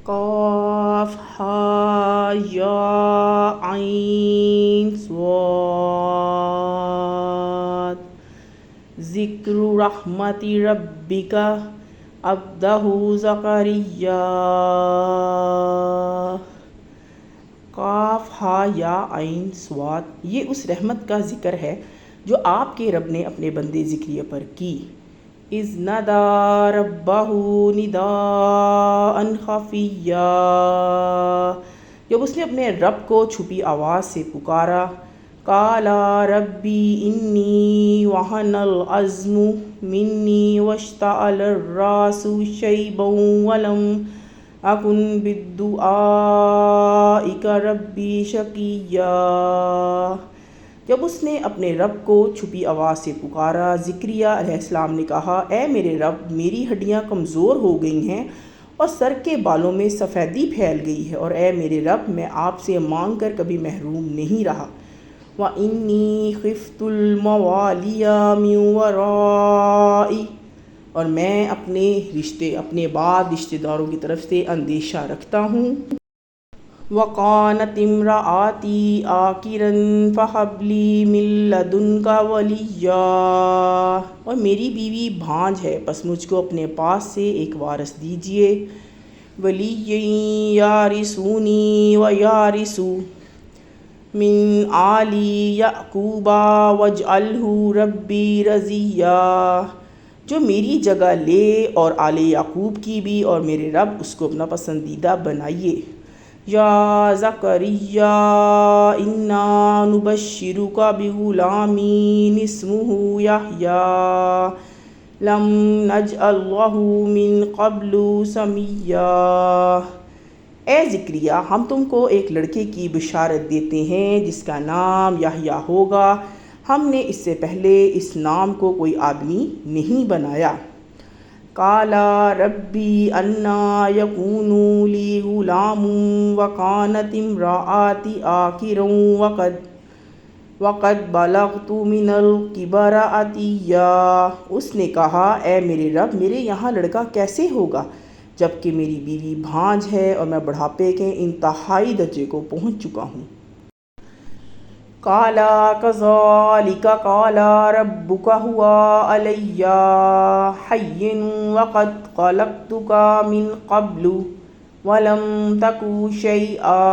قاف ہا یا عین صاد ذکر رحمت ربک عبدہ زکریا. قاف ہا یا عین صاد، یہ اس رحمت کا ذکر ہے جو آپ کے رب نے اپنے بندے زکریا پر کی. اذ نادى ربہ نداء خفیا، جب اس نے اپنے رب کو چھپی آواز سے پکارا. قال ربی انی وہن العظم منی واشتعل الراس شیبا ولم اکن بدعائک ربی شقیا. جب اس نے اپنے رب کو چھپی آواز سے پکارا، زکریا علیہ السلام نے کہا، اے میرے رب، میری ہڈیاں کمزور ہو گئی ہیں اور سر کے بالوں میں سفیدی پھیل گئی ہے، اور اے میرے رب، میں آپ سے مانگ کر کبھی محروم نہیں رہا. وَإِنِّي خِفْتُ الْمَوَالِيَ مِنْ وَرَائِي، اور میں اپنے بعد رشتے داروں کی طرف سے اندیشہ رکھتا ہوں. وَقَانَتِ امْرَأَتِي عَاقِرًا فَهَبْ لِي مِن لَّدُنكَ وَلِيًّا، اور میری بیوی بھانج ہے، پس مجھ کو اپنے پاس سے ایک وارث دیجیے. وَلِيًّا يَرِثُنِي وَيَرِثُ مِنْ آلِ یعقوب وَاجْعَلْهُ رَبِّی رَضِیًّا، جو میری جگہ لے اور آل یعقوب کی بھی، اور میرے رب اس کو اپنا پسندیدہ بنائیے. یا زکریا انا نبشرک بغلام اسمہ یحییٰ لم نجعل لہ من قبل سمیا. اے زکریا، ہم تم کو ایک لڑکے کی بشارت دیتے ہیں جس کا نام یحییٰ ہوگا، ہم نے اس سے پہلے اس نام کو کوئی آدمی نہیں بنایا. قال ربی انا یکون لی غلام وکانت امرأتی عاقرا وقد بلغت من الکبر عتیا. اس نے کہا، اے میرے رب، میرے یہاں لڑکا کیسے ہوگا جبکہ میری بیوی بھانج ہے اور میں بڑھاپے کے انتہائی درجے کو پہنچ چکا ہوں. قال کذلک قال ربک هو علی ہین وقد خلقتک من قبل ولم تک شیئا.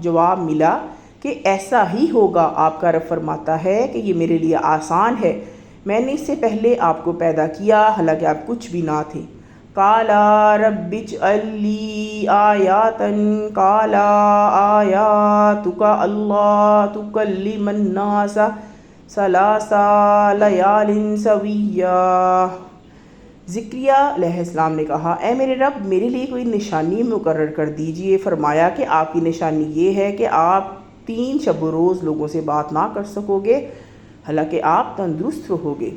جواب ملا کہ ایسا ہی ہوگا، آپ کا رب فرماتا ہے کہ یہ میرے لیے آسان ہے، میں نے اس سے پہلے آپ کو پیدا کیا حالانکہ آپ کچھ بھی نہ تھے. قال رب اجعل لی آیۃ قال آیاتک اللہ تکلم الناس ثلاث لیال سویا. زکریا علیہ السلام نے کہا، اے میرے رب، میرے لیے کوئی نشانی مقرر کر دیجئے. فرمایا کہ آپ کی نشانی یہ ہے کہ آپ 3 شب و روز لوگوں سے بات نہ کر سکو گے حالانکہ آپ تندرست رہو گے.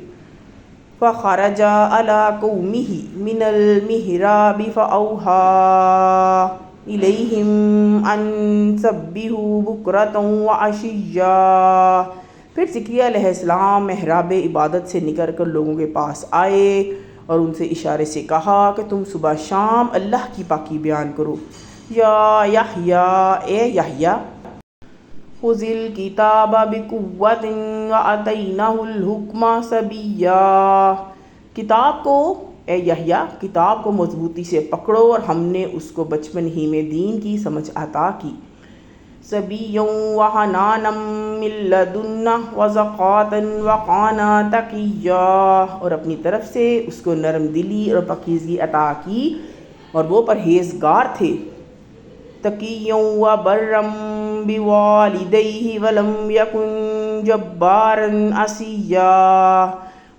فخرج علی قومہ من المحراب فأوحی الیہم ان سبحوا بکرۃ وعشیا. پھر زکریا علیہ السلام محراب عبادت سے نکل کر لوگوں کے پاس آئے اور ان سے اشارے سے کہا کہ تم صبح شام اللہ کی پاکی بیان کرو. یا یحییٰ، اے یحییٰ، خذ الکتاب بقوۃ وآتیناہ الحکم صبیا. کتاب کو، اے یحییٰ، کتاب کو مضبوطی سے پکڑو اور ہم نے اس کو بچپن ہی میں دین کی سمجھ عطا کی. صبیا وحنانا من لدنہ وزکاۃ وکان تقیا، اور اپنی طرف سے اس کو نرم دلی اور پاکیزگی عطا کی اور وہ پرہیزگار تھے. تقیا وبرا بوالدیہ ولم یکن جبارا عصیا،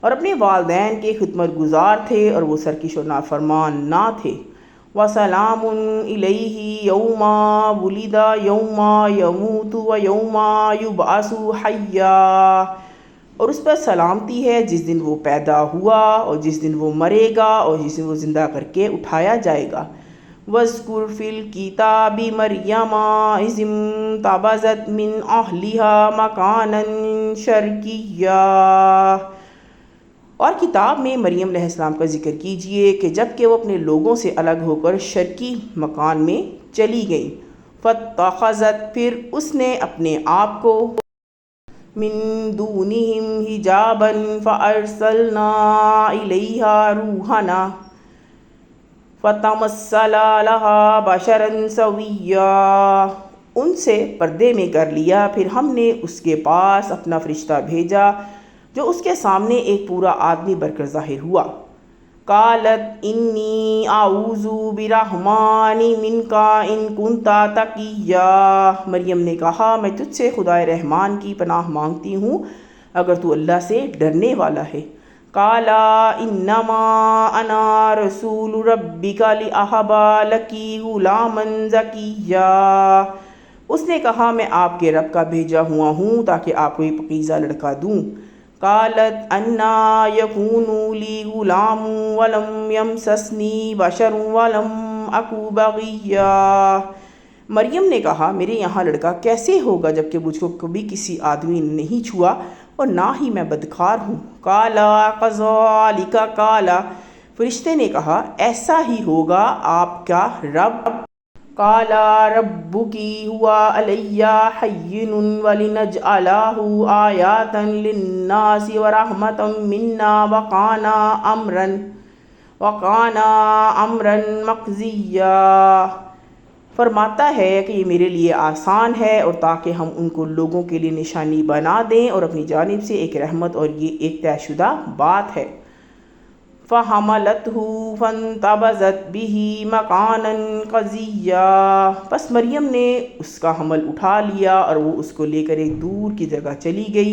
اور اپنے والدین کے خدمت گزار تھے اور وہ سرکش و نافرمان نہ تھے. وسلام علیہ یوم ولد یوم یموت ویوم یبعث حیا، اور اس پر سلامتی ہے جس دن وہ پیدا ہوا اور جس دن وہ مرے گا اور جس دن وہ زندہ کر کے اٹھایا جائے گا. وَاذْكُرْ فِي الْكِتَابِ مَرْيَمَ إِذِ انتَبَذَتْ مِنْ أَهْلِهَا مَكَانًا شَرْقِيًّا، اور کتاب میں مریم علیہ السلام کا ذکر کیجئے کہ جب کہ وہ اپنے لوگوں سے الگ ہو کر شرقی مکان میں چلی گئیں، فاتخذت، پھر اس نے اپنے آپ کو، من دونہم حجابا فارسلنا الیہا روحنا فتمثل لہا بشرا سویا، ان سے پردے میں کر لیا، پھر ہم نے اس کے پاس اپنا فرشتہ بھیجا جو اس کے سامنے ایک پورا آدمی بن کر ظاہر ہوا۔ قالت انی اعوذ برحمن منک ان کنت تقیا، مریم نے کہا میں تجھ سے خدائے رحمان کی پناہ مانگتی ہوں اگر تو اللہ سے ڈرنے والا ہے۔ قال انما انا رسول ربک لاہب لک غلاما زکیا، اس نے کہا میں آپ کے رب کا بھیجا ہوا ہوں تاکہ آپ کو ایک پاکیزہ لڑکا دوں۔ قالت انا یکون لی غلام ولم یمسسنی بشر ولم اک بغیا، مریم نے کہا میرے یہاں لڑکا کیسے ہوگا جبکہ مجھ کو کبھی کسی آدمی نے نہیں چھوا اور نہ ہی میں بدکار ہوں۔ قال کذالک قال، فرشتے نے کہا ایسا ہی ہوگا آپ کا رب۔ قال ربک هو علی ہین ولنجعلہ آیۃ للناس ورحمۃ منا وکان امرا مقضیا، فرماتا ہے کہ یہ میرے لیے آسان ہے اور تاکہ ہم ان کو لوگوں کے لیے نشانی بنا دیں اور اپنی جانب سے ایک رحمت اور یہ ایک طے شدہ بات ہے۔ فَحَمَلَتْهُ فَانْتَبَذَتْ بِهِ مَكَانًا قَصِيًّا، پس مریم نے اس کا حمل اٹھا لیا اور وہ اس کو لے کر ایک دور کی جگہ چلی گئی۔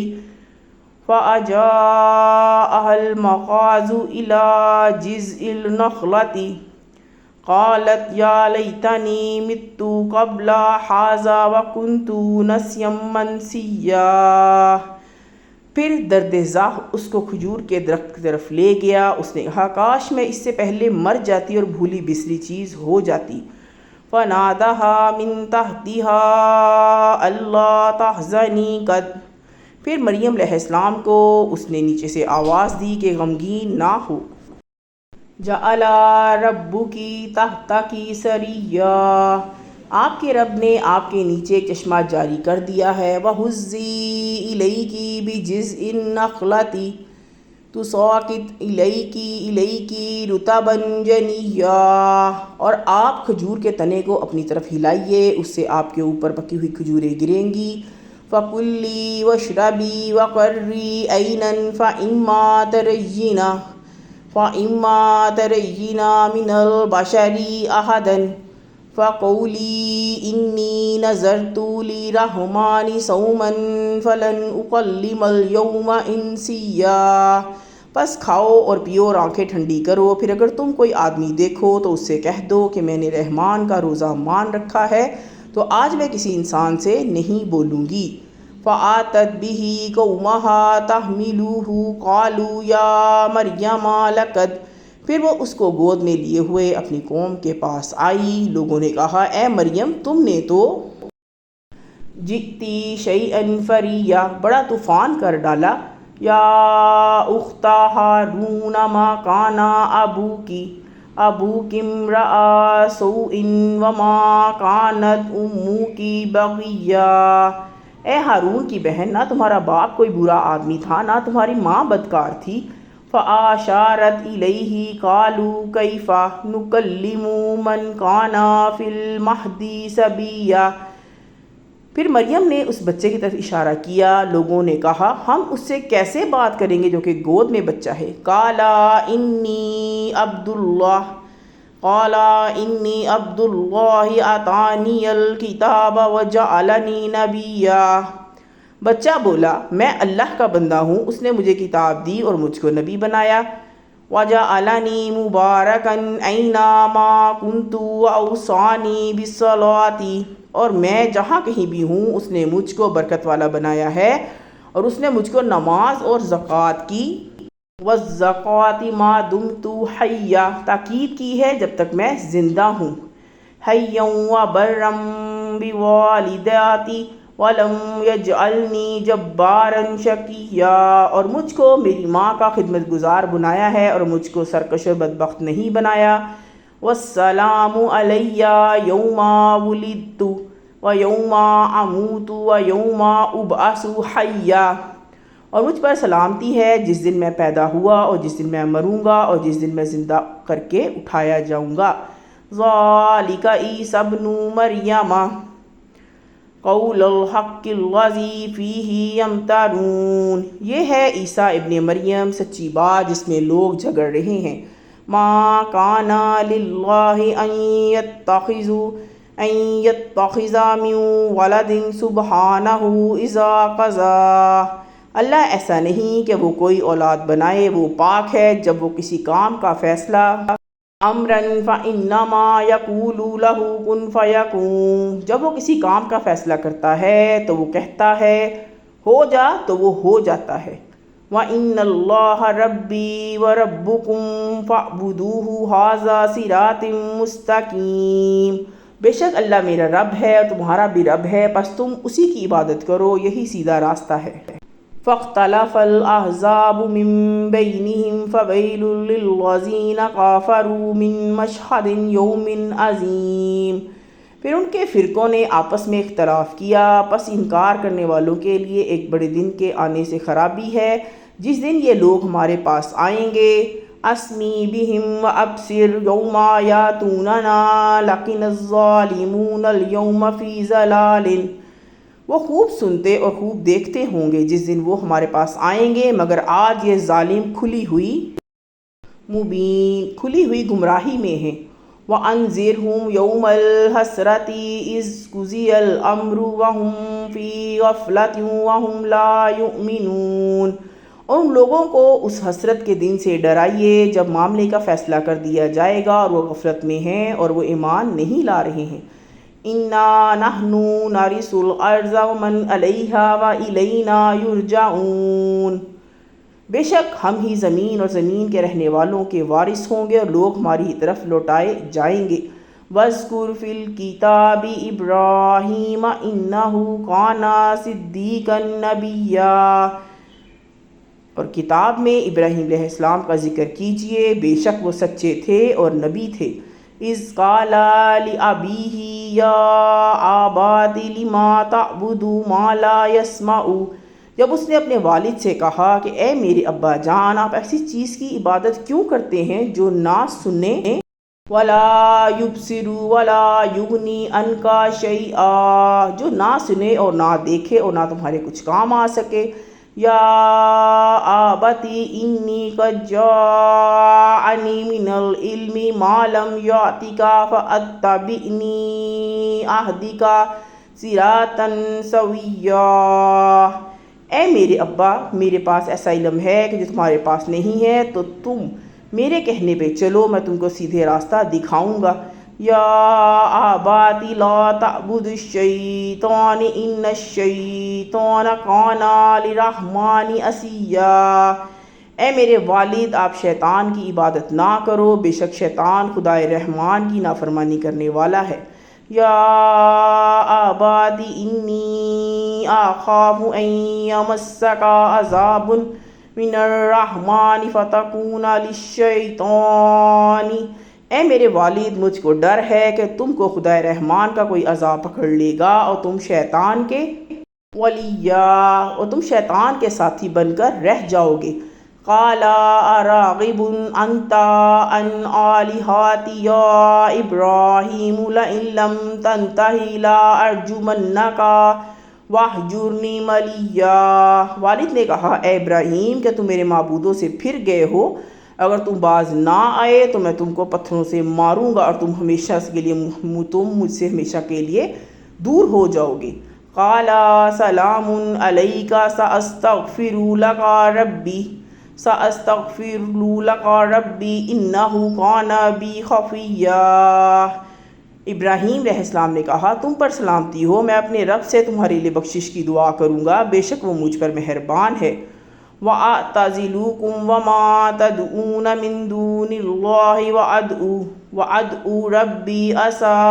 فَأَجَاءَهَا الْمَخَاضُ إِلَى جِذْعِ النَّخْلَةِ قَالَتْ يَا لَيْتَنِي مِتُّ قَبْلَ هَٰذَا وَكُنتُ نَسْيًّا مَنسِيًّا، پھر درد ذاہ اس کو کھجور کے درخت کی طرف لے گیا، اس نے کہا کاش میں اس سے پہلے مر جاتی اور بھولی بسری چیز ہو جاتی۔ فَنَادَاهَا مِن تَحْتِهَا أَلَّا تَحْزَنِي قَدْ، پھر مریم علیہ السلام کو اس نے نیچے سے آواز دی کہ غمگین نہ ہو۔ جَعَلَ رَبُّكِ تَحْتَكِ سَرِيًّا، آپ کے رب نے آپ کے نیچے ایک چشمہ جاری کر دیا ہے۔ وَهُزِّي إِلَيْكِ بِجِذْعِ النَّخْلَةِ تُسَاقِطْ إِلَيْكِ رُطَبًا جَنِيًّا، اور آپ کھجور کے تنے کو اپنی طرف ہلائیے، اس سے آپ کے اوپر پکی ہوئی کھجوریں گریں گی۔ فَكُلِي وَاشْرَبِي وَقَرِّي عَيْنًا فَإِمَّا تَرَيِّنَ مِنَ الْبَشَرِ أَحَدًا فَقُولِي إِنِّي نَذَرْتُ لِلرَّحْمَٰنِ صَوْمًا فَلَنْ أُكَلِّمَ الْيَوْمَ إِنسِيًّا، پس کھاؤ اور پیو اور آنکھیں ٹھنڈی کرو، پھر اگر تم کوئی آدمی دیکھو تو اس سے کہہ دو کہ میں نے رحمان کا روزہ مان رکھا ہے تو آج میں کسی انسان سے نہیں بولوں گی۔ فَآتَتْ بِهِ قَوْمَهَا تَحْمِلُهُ قَالُوا يَا مَرْيَمَ لَقَدْ، پھر وہ اس کو گود میں لیے ہوئے اپنی قوم کے پاس آئی، لوگوں نے کہا اے مریم تم نے تو جئتی شیئا فریّا، بڑا طوفان کر ڈالا۔ یا اخت ہارون ما کان ابوکی امرأ سوء وما کانت اموک بغیا، اے ہارون کی بہن نہ تمہارا باپ کوئی برا آدمی تھا نہ تمہاری ماں بدکار تھی۔ فَأَشَارَتْ إِلَيْهِ قَالُوا كَيْفَ نُكَلِّمُ مَنْ كَانَ فِي الْمَهْدِ صَبِيًّا، پھر مریم نے اس بچے کی طرف اشارہ کیا، لوگوں نے کہا ہم اس سے کیسے بات کریں گے جو کہ گود میں بچہ ہے۔ قَالَ إِنِّي عَبْدُ اللَّهِ آتَانِيَ الْكِتَابَ وَجَعَلَنِي نَبِيًّا، بچہ بولا میں اللہ کا بندہ ہوں، اس نے مجھے کتاب دی اور مجھ کو نبی بنایا۔ وَجَعَلَنِي مُبَارَكًا أَيْنَمَا كُنْتُ وَأَوْصَانِي بِالصَّلَاةِ، اور میں جہاں کہیں بھی ہوں اس نے مجھ کو برکت والا بنایا ہے اور اس نے مجھ کو نماز اور زکوٰۃ کی، وَالزَّكَاةِ مَا دُمْتُ حَيًّا، تاکید کی ہے جب تک میں زندہ ہوں، حَيًّا وَبَرًّا بِوَالِدَتِي، وَلَمْ يَجْعَلْنِي جَبَّارًا شَقِيًّا، اور مجھ کو میری ماں کا خدمت گزار بنایا ہے اور مجھ کو سرکش و بدبخت نہیں بنایا۔ وَالسَّلَامُ عَلَيَّ يَوْمَ وُلِدتُّ وَيَوْمَ أَمُوتُ وَيَوْمَ أُبْعَثُ حَيًّا، اور مجھ پر سلامتی ہے جس دن میں پیدا ہوا اور جس دن میں مروں گا اور جس دن میں زندہ کر کے اٹھایا جاؤں گا۔ ذَلِكَ عِیسیٰ ابْنُ مَرْیَمَ قول الحق الذی فیہ یمترون، یہ ہے عیسیٰ ابن مریم سچی بات جس میں لوگ جھگڑ رہے ہیں۔ ما کان للہ ان یتخذ من ولد سبحانہ اذا قضی، اللہ ایسا نہیں کہ وہ کوئی اولاد بنائے، وہ پاک ہے جب وہ کسی کام کا فیصلہ امراً فإنما یقول لہ کن فیکون، جب وہ کسی کام کا فیصلہ کرتا ہے تو وہ کہتا ہے ہو جا تو وہ ہو جاتا ہے۔ وَإِنَّ اللَّهَ رَبِّي وَرَبُّكُمْ فَاعْبُدُوهُ هَذَا صِرَاطٌ مُسْتَقِیمٌ، بے شک اللہ میرا رب ہے اور تمہارا بھی رب ہے، پس تم اسی کی عبادت کرو، یہی سیدھا راستہ ہے۔ فاختلف الأحزاب من بينهم فويل للذين كفروا من مشهد يوم عظيم، پھر ان کے فرقوں نے آپس میں اختلاف کیا، پس انکار کرنے والوں کے لیے ایک بڑے دن کے آنے سے خرابی ہے جس دن یہ لوگ ہمارے پاس آئیں گے۔ اسمی بہم وابصر یوم یاتوننا لکن الظالمون اليوم فی ضلال، وہ خوب سنتے اور خوب دیکھتے ہوں گے جس دن وہ ہمارے پاس آئیں گے، مگر آج یہ ظالم کھلی ہوئی گمراہی میں ہیں۔ وَأَنذِرْهُمْ يَوْمَ الْحَسْرَةِ إِذْ قُضِيَ الْأَمْرُ وَهُمْ فِي غَفْلَةٍ وَهُمْ لَا يُؤْمِنُونَ، اور ان لوگوں کو اس حسرت کے دن سے ڈرائیے جب معاملے کا فیصلہ کر دیا جائے گا اور وہ غفلت میں ہیں اور وہ ایمان نہیں لا رہے ہیں۔ اِنَّا نَحْنُ نَرِثُ الْأَرْضَ وَمَنْ عَلَيْهَا وَإِلَيْنَا يُرْجَعُونَ، بے شک ہم ہی زمین اور زمین کے رہنے والوں کے وارث ہوں گے اور لوگ ہماری ہی طرف لوٹائے جائیں گے۔ وَاذْكُرْ فِي الْكِتَابِ إِبْرَاهِيمَ إِنَّهُ كَانَ صِدِّيقًا نَبِيًّا، اور کتاب میں ابراہیم علیہ السلام کا ذکر کیجئے، بے شک وہ سچے تھے اور نبی تھے۔ اِذْ قَالَ لِأَبِيهِ يَا أَبَتِ لِمَ تَعْبُدُ مَا لَا يَسْمَعُ، جب اس نے اپنے والد سے کہا کہ اے میرے ابا جان، آپ ایسی چیز کی عبادت کیوں کرتے ہیں جو نہ سنے، وَلَا يُبْصِرُ وَلَا يُغْنِي عَنْكَ شَيْئًا، جو نہ سنے اور نہ دیکھے اور نہ تمہارے کچھ کام آ سکے۔ یا آبتی انی قد جاءنی من العلم ما لم یأتک فاتبعنی اہدک صراطا سویا، اے میرے ابا، میرے پاس ایسا علم ہے کہ جو تمہارے پاس نہیں ہے، تو تم میرے کہنے پہ چلو، میں تم کو سیدھے راستہ دکھاؤں گا۔ یا آباتی لا تعبد الشیطان ان الشیطان کان للرحمن عصیا، اے میرے والد آپ شیطان کی عبادت نہ کرو، بے شک شیطان خدائے رحمان کی نافرمانی کرنے والا ہے۔ یا آباتی انی اخاف ان یمسک عذاب من الرحمن فتکون للشیطان، اے میرے والد مجھ کو ڈر ہے کہ تم کو خدا رحمان کا کوئی عذاب پکڑ لے گا اور تم شیطان کے ولیّا، اور تم شیطان کے ساتھی بن کر رہ جاؤ گے۔ قال اراغب انت عن آلہتی یا ابراہیم لئن لم تنتہ لارجمنک واہجرنی ملیّا، والد نے کہا اے ابراہیم کہ تم میرے معبودوں سے پھر گئے ہو، اگر تم باز نہ آئے تو میں تم کو پتھروں سے ماروں گا اور تم مجھ سے ہمیشہ کے لیے دور ہو جاؤ گے۔ قال سلام علیک سأستغفر لک ربی انہ کان بی خفیا، ابراہیم علیہ السلام نے کہا تم پر سلامتی ہو، میں اپنے رب سے تمہارے لیے بخشش کی دعا کروں گا، بے شک وہ مجھ پر مہربان ہے۔ وَأَعْتَزِلُكُمْ وَمَا تَدْعُونَ مِن دُونِ اللَّهِ وَأَدْعُو رَبِّي عَسَىٰ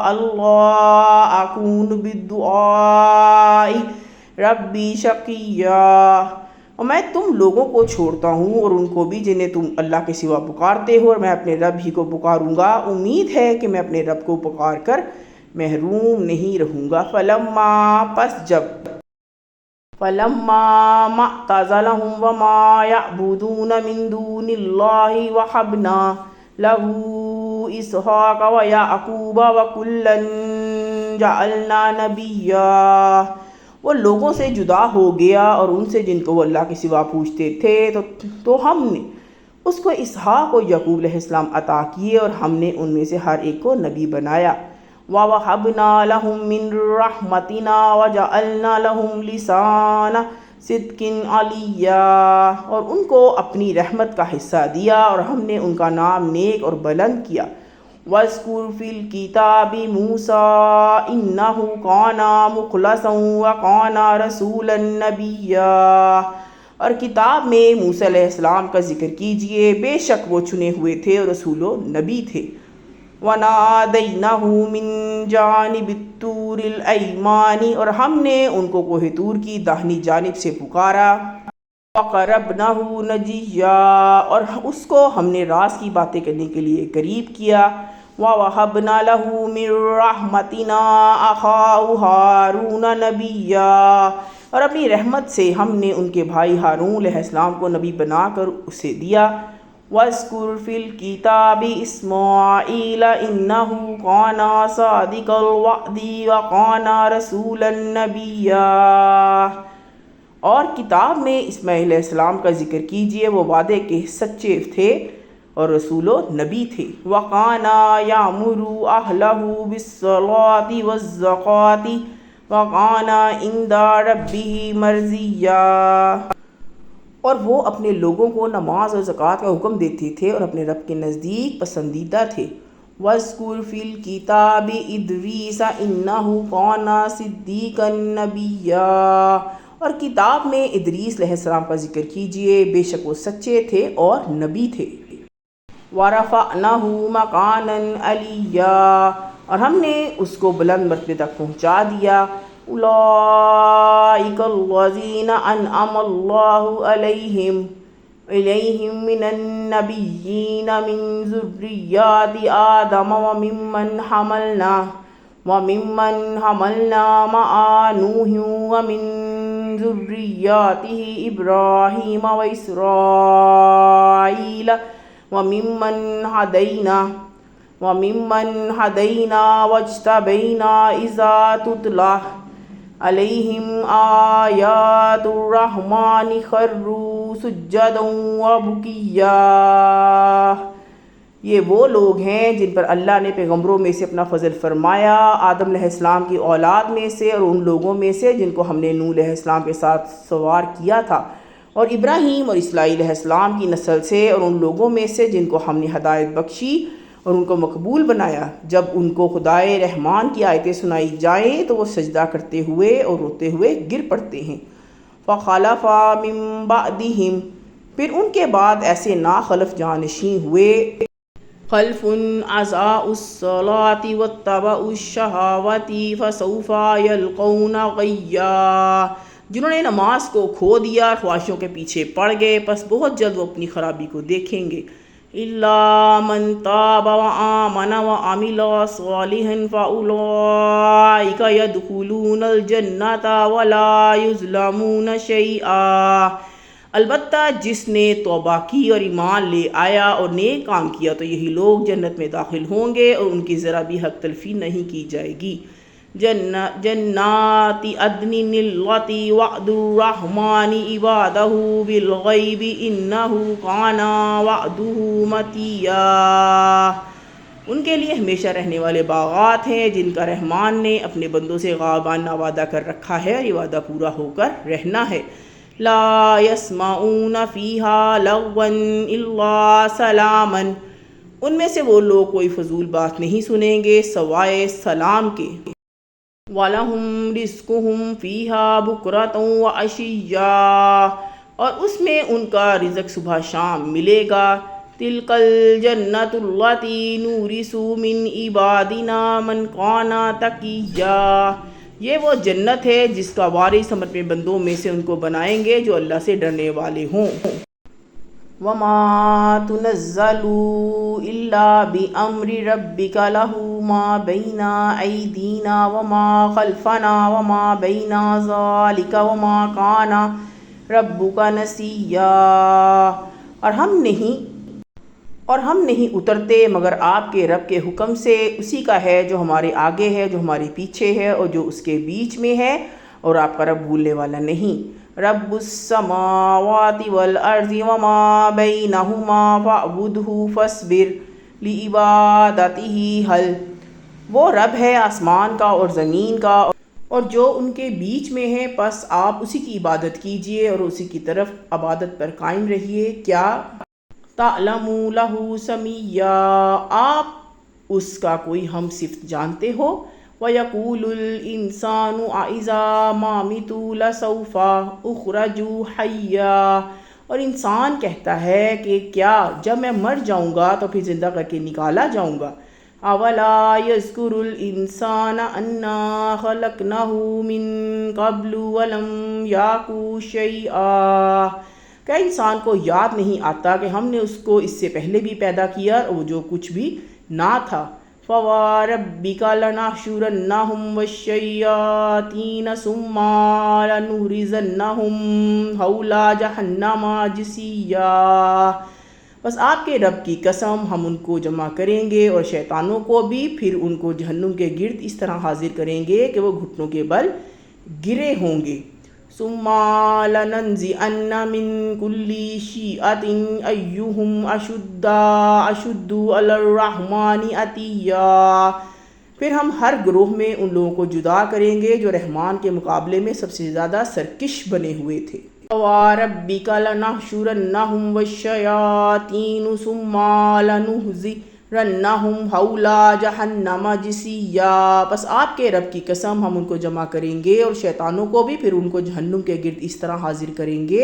أَلَّا أَكُونَ بِالدُّعَاءِ رَبِّي شَقِيًّا۔ اور میں تم لوگوں کو چھوڑتا ہوں اور ان کو بھی جنہیں تم اللہ کے سوا پکارتے ہو، اور میں اپنے رب ہی کو پکاروں گا، امید ہے کہ میں اپنے رب کو پکار کر محروم نہیں رہوں گا۔ فَلَمَّا مَعْتَزَلَهُمْ وَمَا يَعْبُدُونَ مِن دُونِ اللَّهِ وَهَبْنَا لَهُ إِسْحَاقَ وَيَعْقُوبَ وَكُلًّا جَعَلْنَا نَبِيًّا۔ وہ لوگوں سے جدا ہو گیا اور ان سے جن کو وہ اللہ کے سوا پوچھتے تھے، تو ہم نے اس کو اسحاق اور یعقوب علیہ السلام عطا کیے اور ہم نے ان میں سے ہر ایک کو نبی بنایا۔ وَوَهَبْنَا لَهُم مِّن رَّحْمَتِنَا وَجَعَلْنَا لَهُمْ لِسَانَ صِدْقٍ عَلِيًّا، اور ان کو اپنی رحمت کا حصہ دیا اور ہم نے ان کا نام نیک اور بلند کیا۔ وَاذْكُرْ فِي الْكِتَابِ مُوسَىٰ إِنَّهُ كَانَ مُخْلَصًا وَكَانَ رَسُولًا نَبِيًّا، اور کتاب میں موسیٰ علیہ السلام کا ذکر کیجئے، بے شک وہ چنے ہوئے تھے اور رسول و نبی تھے۔ وَنَادَيْنَاهُ مِن جَانِبِ الطُّورِ الْأَيْمَنِ، اور ہم نے ان کو کوہ طور کی داہنی جانب سے پکارا۔ وَقَرَّبْنَاهُ نَجِيًّا، اور اس کو ہم نے راز کی باتیں کرنے کے لیے قریب کیا۔ وَوَهَبْنَا لَهُ مِن رَّحْمَتِنَا أَخَاهُ هَارُونَ نَبِيًّا، اور اپنی رحمت سے ہم نے ان کے بھائی ہارون علیہ السلام کو نبی بنا کر اسے دیا۔ وَاذْكُرْ فِي الْكِتَابِ إِسْمَاعِيلَ إِنَّهُ كَانَ صَادِقَ الْوَعْدِ وَكَانَ رَسُولًا نَبِيًّا، اور کتاب میں اسماعیل علیہ السلام کا ذکر کیجئے، وہ وعدے کے سچے تھے اور رسول و نبی تھے۔ وَكَانَ يَأْمُرُ أَهْلَهُ بِالصَّلَاةِ وَالزَّكَاةِ وَكَانَ عِندَ رَبِّهِ مَرْضِيًّا، اور وہ اپنے لوگوں کو نماز اور زکوٰۃ کا حکم دیتے تھے اور اپنے رب کے نزدیک پسندیدہ تھے۔ وَاذْكُرْ فِي الْكِتَابِ إِدْرِيسَ إِنَّهُ كَانَ صِدِّيقًا نَبِيًّا، اور کتاب میں ادریس علیہ السلام کا ذکر کیجئے، بے شک وہ سچے تھے اور نبی تھے۔ وَرَفَعْنَاهُ مَكَانًا عَلِيًّا، اور ہم نے اس کو بلند مرتبے تک پہنچا دیا۔ أُولَٰئِكَ الَّذِينَ أَنْعَمَ اللَّهُ عَلَيْهِم مِّنَ النَّبِيِّينَ مِن ذُرِّيَّةِ آدَمَ وَمِمَّنْ حَمَلْنَا مَعَ نُوحٍ وَمِن ذُرِّيَّتِهِ إِبْرَاهِيمَ وَإِسْرَائِيلَ وَمِمَّنْ هَدَيْنَا وَاجْتَبَيْنَا إِذَا تُتْلَىٰ عَلَيْهِمْ آيَاتُ الرَّحْمَٰنِ خَرُّوا سُجَّدًا وَبُكِيًّا۔ یہ وہ لوگ ہیں جن پر اللہ نے پیغمبروں میں سے اپنا فضل فرمایا، آدم علیہ السلام کی اولاد میں سے اور ان لوگوں میں سے جن کو ہم نے نوح علیہ السلام کے ساتھ سوار کیا تھا، اور ابراہیم اور اسماعیل علیہ السلام کی نسل سے اور ان لوگوں میں سے جن کو ہم نے ہدایت بخشی اور ان کو مقبول بنایا۔ جب ان کو خدائے رحمان کی آیتیں سنائی جائیں تو وہ سجدہ کرتے ہوئے اور روتے ہوئے گر پڑتے ہیں۔ فَخَلَفَ مِن بَعْدِهِمْ، پھر ان کے بعد ایسے ناخلف جانشین ہوئے، خَلْفٌ أَضَاعُوا الصَّلَاةَ وَاتَّبَعُوا الشَّهَوَاتِ فَسَوْفَ يَلْقَوْنَ غَيًّا، جنہوں نے نماز کو کھو دیا اور خواہشوں کے پیچھے پڑ گئے، پس بہت جلد وہ اپنی خرابی کو دیکھیں گے۔ إِلَّا مَن تَابَ وَآمَنَ وَعَمِلَ صَالِحًا فَأُولَٰئِكَ يَدْخُلُونَ الْجَنَّةَ وَلَا يُظْلَمُونَ شَيْئًا، البتہ جس نے توبہ کی اور ایمان لے آیا اور نیک کام کیا تو یہی لوگ جنت میں داخل ہوں گے اور ان کی ذرا بھی حق تلفی نہیں کی جائے گی۔ جنات عدن التي وعد الرحمن عباده بالغیب انہ کان وعدہ متیا، ان کے لیے ہمیشہ رہنے والے باغات ہیں جن کا رحمان نے اپنے بندوں سے غائبانہ وعدہ کر رکھا ہے اور یہ وعدہ پورا ہو کر رہنا ہے۔ لا يسمعون فیہا لغوا الا سلاما، ان میں سے وہ لوگ کوئی فضول بات نہیں سنیں گے سوائے سلام کے۔ وَلَهُمْ رِزْقُهُمْ فِيهَا بُكْرَةً وَعَشِيًّا، اور اس میں ان کا رزق صبح شام ملے گا۔ تلک الجنۃ التی نورث من عبادنا من کان تقیا، یہ وہ جنت ہے جس کا وارث ہم اپنے بندوں میں سے ان کو بنائیں گے جو اللہ سے ڈرنے والے ہوں۔ وَمَا تُنَزَّلُوا إِلَّا بِأَمْرِ رَبِّكَ لَهُ مَا بَيْنَ أَيْدِينَا وَمَا خَلْفَنَا وَمَا بَيْنَ ذَلِكَ وَمَا كَانَ رَبُّكَ نَسِيًّا، اور ہم نہیں اترتے مگر آپ کے رب کے حکم سے، اسی کا ہے جو ہمارے آگے ہے، جو ہمارے پیچھے ہے اور جو اس کے بیچ میں ہے، اور آپ کا رب بھولنے والا نہیں۔ رب السماوات والارض وما بینہما فاعبدہ فاصبر لعبادتہ حل، وہ رب ہے آسمان کا اور زمین کا اور جو ان کے بیچ میں ہے، پس آپ اسی کی عبادت کیجئے اور اسی کی طرف عبادت پر قائم رہیے۔ کیا تعلم لہ سمیہ، آپ اس کا کوئی ہم صفت جانتے ہو؟ وَيَقُولُ الْإِنسَانُ أَإِذَا مَا مِتُّ لَسَوْفَ أُخْرَجُ حَيًّا، اور انسان کہتا ہے کہ کیا جب میں مر جاؤں گا تو پھر زندہ کر کے نکالا جاؤں گا۔ أَوَلَا يَذْكُرُ الْإِنسَانَ أَنَّا خَلَقْنَاهُ مِن قَبْلُ وَلَمْ يَكُ شَيْئًا، کیا انسان کو یاد نہیں آتا کہ ہم نے اس کو اس سے پہلے بھی پیدا کیا اور وہ جو کچھ بھی نہ تھا۔ فَوَرَبِّكَ لَنَحْشُرَنَّهُمْ وَالشَّيَاطِينَ ثُمَّ لَنُحْضِرَنَّهُمْ حَوْلَ جَهَنَّمَ جِثِيًّا، بس آپ کے رب کی قسم ہم ان کو جمع کریں گے اور شیطانوں کو بھی، پھر ان کو جہنم کے گرد اس طرح حاضر کریں گے کہ وہ گھٹنوں کے بل گرے ہوں گے۔ ثم لننزعن من كل شيعة أيهم أشد على الرحمن عتيا، پھر ہم ہر گروہ میں ان لوگوں کو جدا کریں گے جو رحمان کے مقابلے میں سب سے زیادہ سرکش بنے ہوئے تھے۔ وَرَبِّكَ لَنَحْشُرَنَّهُمْ وَالشَّيَاطِينَ ثُمَّ لَنُحْضِرَنَّهُمْ حَوْلَ جَهَنَّمَ جِثِيًّا، پس آپ کے رب کی قسم ہم ان کو جمع کریں گے اور شیطانوں کو بھی، پھر ان کو جہنم کے گرد اس طرح حاضر کریں گے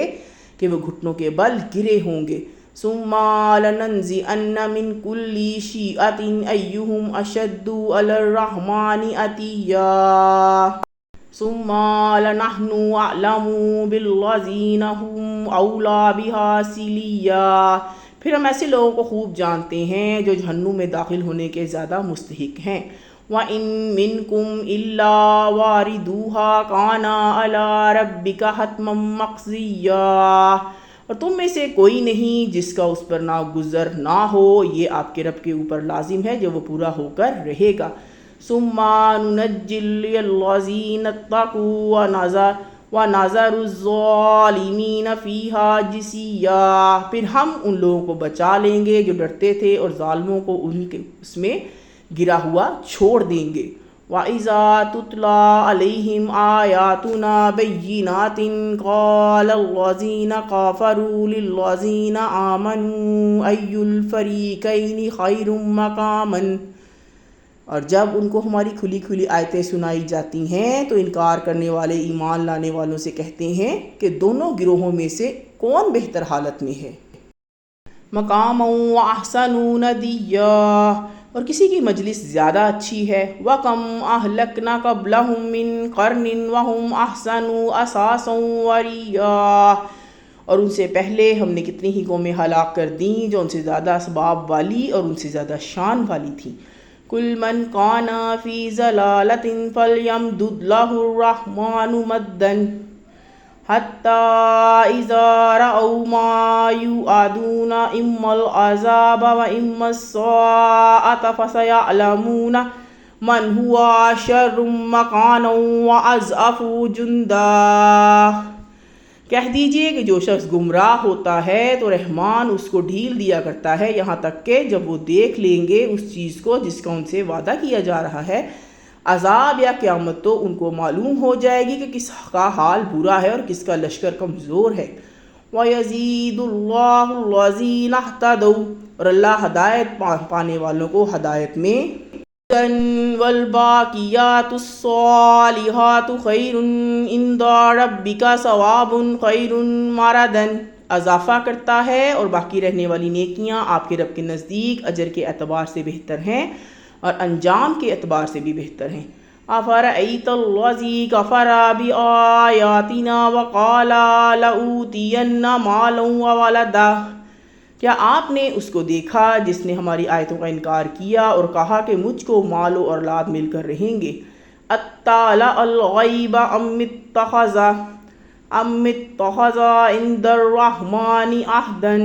کہ وہ گھٹنوں کے بل گرے ہوں گے۔ ثُمَّ لَنَنزِعَنَّ مِن كُلِّ شِيعَةٍ أَيُّهُمْ أَشَدُّ عَلَى الرَّحْمَنِ عَتِيًّا ثُمَّ لَنَحْنُ أَعْلَمُ بِالَّذِينَ هُمْ أَوْلَىٰ بِهَا صِلِيًّا، پھر ہم ایسے لوگوں کو خوب جانتے ہیں جو جہنم میں داخل ہونے کے زیادہ مستحق ہیں۔ وَإِن مِّنكُمْ إِلَّا وَارِدُوهَا كَانَ عَلَىٰ رَبِّكَ حَتْمًا مَّقْضِيًّا، اور تم میں سے کوئی نہیں جس کا اس پر ناگزر نہ ہو، یہ آپ کے رب کے اوپر لازم ہے جو وہ پورا ہو کر رہے گا۔ ثُمَّ نُنَجِّي الَّذِينَ اتَّقَوْا وَنَذَرُ الظَّالِمِينَ فِيهَا جِثِيًّا، پھر ہم ان لوگوں کو بچا لیں گے جو ڈرتے تھے اور ظالموں کو اس میں گرا ہوا چھوڑ دیں گے۔ وَإِذَا تُتْلَىٰ عَلَيْهِمْ آيَاتُنَا بَيِّنَاتٍ قَالَ الَّذِينَ كَفَرُوا لِلَّذِينَ آمَنُوا أَيُّ الْفَرِيقَيْنِ خَيْرٌ مَّقَامًا، اور جب ان کو ہماری کھلی کھلی آیتیں سنائی جاتی ہیں تو انکار کرنے والے ایمان لانے والوں سے کہتے ہیں کہ دونوں گروہوں میں سے کون بہتر حالت میں ہے۔ مقاما وَأَحْسَنُ نَدِيًّا، اور کسی کی مجلس زیادہ اچھی ہے۔ وَكَمْ أَهْلَكْنَا قَبْلَهُم مِّن قَرْنٍ وَهُمْ أَحْسَنُ أَثَاثًا وَرِئْيًا، اور ان سے پہلے ہم نے کتنی ہی قومیں ہلاک کر دیں جو ان سے زیادہ اسباب والی اور ان سے زیادہ شان والی تھیں۔ قُلْ مَنْ كَانَ فِي ضَلَالَةٍ فَلْيَمْدُدْ لَهُ الرَّحْمَٰنُ مَدًّا حَتَّىٰ إِذَا رَأَوْا مَا يُوعَدُونَ إِمَّا الْعَذَابَ وَإِمَّا السَّاعَةَ فَسَيَعْلَمُونَ مَنْ هُوَ شَرٌّ مَّكَانًا وَأَضْعَفُ جُنْدًا، کہہ دیجئے کہ جو شخص گمراہ ہوتا ہے تو رحمان اس کو ڈھیل دیا کرتا ہے یہاں تک کہ جب وہ دیکھ لیں گے اس چیز کو جس کا ان سے وعدہ کیا جا رہا ہے، عذاب یا قیامت، تو ان کو معلوم ہو جائے گی کہ کس کا حال برا ہے اور کس کا لشکر کمزور ہے۔ وَيَزِيدُ اللَّهُ الَّذِينَ اهْتَدَوْا، اور اللہ ہدایت پانے والوں کو ہدایت میں والباقیات الصالحات خیر عند ربک ثواب خیر مردا، اضافہ کرتا ہے اور باقی رہنے والی نیکیاں آپ کے رب کے نزدیک اجر کے اعتبار سے بہتر ہیں اور انجام کے اعتبار سے بھی بہتر ہیں۔ افرأیت الذی کفر بآیاتنا وقال لأوتین مالا وولدا، کیا آپ نے اس کو دیکھا جس نے ہماری آیتوں کا انکار کیا اور کہا کہ مجھ کو مال و اولاد مل کر رہیں گے؟ اطلع الغیب ام اتخذ عند الرحمن عہدا،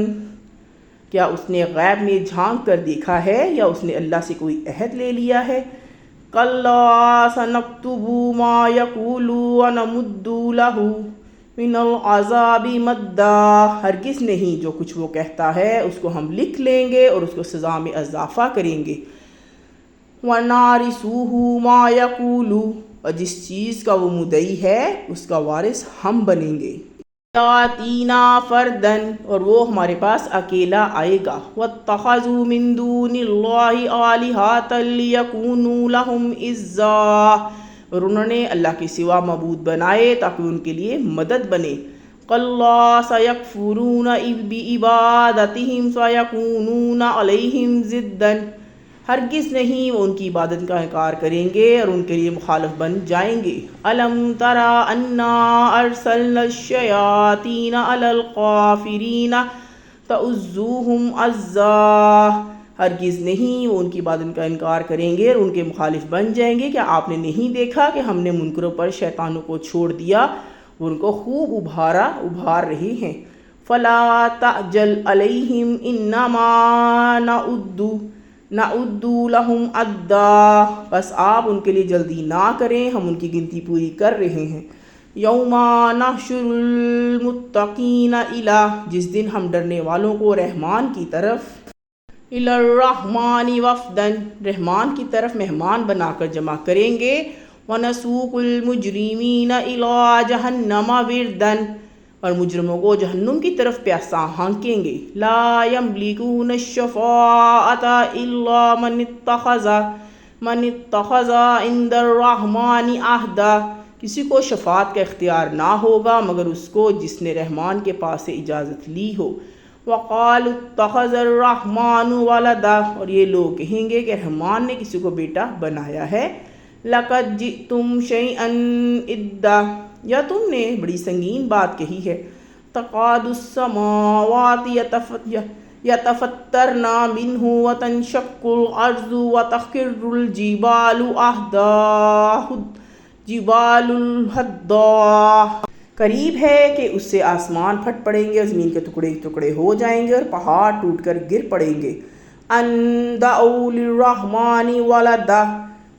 کیا اس نے غیب میں جھانک کر دیکھا ہے یا اس نے اللہ سے کوئی عہد لے لیا ہے؟ کلا سنکتب ما یقول ونمد لہ من العذاب مدا، ہرگز نہیں، جو کچھ وہ کہتا ہے اس کو ہم لکھ لیں گے اور اس کو سزا میں اضافہ کریں گے۔ وَنَارِثُهُ مَا يَقُولُ، اور جس چیز کا وہ مدعی ہے اس کا وارث ہم بنیں گے۔ یاتینا فردن، اور وہ ہمارے پاس اکیلا آئے گا۔ وَاتَّخَذُوا مِن دُونِ اللَّهِ آلِهَةً لِيَكُونُوا لَهُمْ عِزًّا، اور انہوں نے اللہ کے سوا معبود بنائے تاکہ ان کے لیے مدد بنے۔ کَلَّا سَيَكْفُرُونَ بِعِبَادَتِهِمْ وَيَكُونُونَ عَلَيْهِمْ ضِدًّا، ہرگز نہیں، وہ ان کی عبادت کا انکار کریں گے اور ان کے لیے مخالف بن جائیں گے۔ أَلَمْ تَرَ أَنَّا أَرْسَلْنَا الشَّيَاطِينَ عَلَى الْكَافِرِينَ تَؤُزُّوهُمْ عَزًّا، ہرگز نہیں، وہ ان کی عبادت کا انکار کریں گے اور ان کے مخالف بن جائیں گے۔ کیا آپ نے نہیں دیکھا کہ ہم نے منکروں پر شیطانوں کو چھوڑ دیا، وہ ان کو خوب ابھار رہے ہیں۔ فَلَا تَعْجَلْ عَلَيْهِمْ إِنَّمَا نَعُدُّ لَهُمْ عَدًّا، بس آپ ان کے لیے جلدی نہ کریں، ہم ان کی گنتی پوری کر رہے ہیں۔ یوم نحشر المتقین إِلَى، جس دن ہم ڈرنے والوں کو رحمان کی طرف، إِلَى الرَّحْمَنِ وَفْدًا، رحمان کی طرف مہمان بنا کر جمع کریں گے۔ وَنَسُوقُ الْمُجْرِمِينَ إِلَى جَهَنَّمَ وِرْدًا، اور مجرموں کو جہنم کی طرف پیاسا ہانکیں گے۔ لا يملكون الشفاعة إلا من اتخذ عند الرحمن عہدا، کسی کو شفاعت کا اختیار نہ ہوگا مگر اس کو جس نے رحمان کے پاس سے اجازت لی ہو۔ وقالوا اتخذ الرحمن ولدا، اور یہ لوگ کہیں گے کہ رحمان نے کسی کو بیٹا بنایا ہے۔ لقد جئتم شيئا إدا، یا تم نے بڑی سنگین بات کہی ہے۔ تقاد السماوات يتفطرن منه وتنشق الأرض وتخر الجبال هدا، قریب ہے کہ اس سے آسمان پھٹ پڑیں گے اور زمین کے ٹکڑے ٹکڑے ہو جائیں گے اور پہاڑ ٹوٹ کر گر پڑیں گے۔ ان دعوا للرحمن ولدا،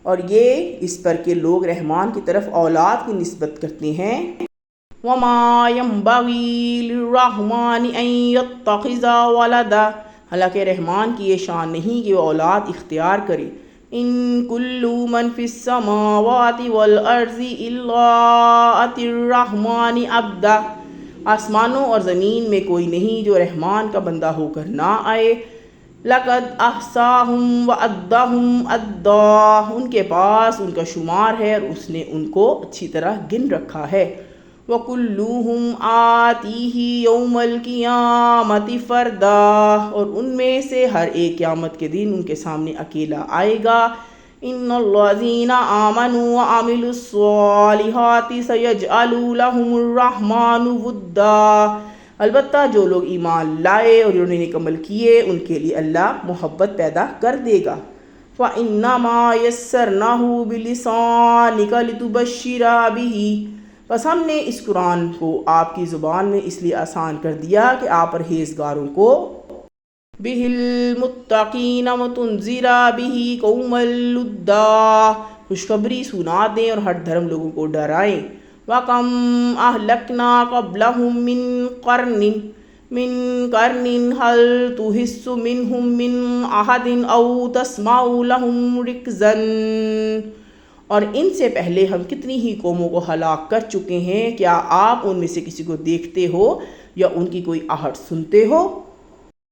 اور یہ اس پر کہ لوگ رحمان کی طرف اولاد کی نسبت کرتے ہیں۔ وما ينبغي للرحمن ان يتخذ ولدا، حالانکہ رحمان کی یہ شان نہیں کہ وہ اولاد اختیار کرے۔ ان کل من فی السماوات والارض الا اتى الرحمن عبدا، آسمانوں اور زمین میں کوئی نہیں جو رحمان کا بندہ ہو کر نہ آئے۔ لقد احصاهم وعدهم عدا، ان کے پاس ان کا شمار ہے اور اس نے ان کو اچھی طرح گن رکھا ہے۔ وَكُلُّهُمْ آتِيهِ يَوْمَ الْقِيَامَةِ فَرْدًا، اور ان میں سے ہر ایک قیامت کے دن ان کے سامنے اکیلا آئے گا۔ إِنَّ الَّذِينَ آمَنُوا وَعَمِلُوا الصَّالِحَاتِ سَيَجْعَلُ لَهُمُ الرَّحْمَنُ وُدًّا، البتہ جو لوگ ایمان لائے اور انہوں نے نیک عمل کیے ان کے لیے اللہ محبت پیدا کر دے گا۔ فَإِنَّمَا يَسَّرْنَاهُ بِلِسَانِكَ لِتُبَشِّرَ بِهِ، بس ہم نے اس قرآن کو آپ کی زبان میں اس لیے آسان کر دیا کہ آپ پرہیزگاروں کو بِهِ الْمُتَّقِينَ وَتُنذِرَ بِهِ قَوْمًا لُدًّا، خوشخبری سنا دیں اور ہر دھرم لوگوں کو ڈرائیں۔ وَكَمْ أَهْلَكْنَا قَبْلَهُمْ مِنْ قَرْنٍ هَلْ تُحِسُّ مِنْهُمْ مِنْ أَحَدٍ أَوْ تَسْمَعُ لَهُمْ رِكْزًا، اور ان سے پہلے ہم کتنی ہی قوموں کو ہلاک کر چکے ہیں، کیا آپ ان میں سے کسی کو دیکھتے ہو یا ان کی کوئی آہٹ سنتے ہو؟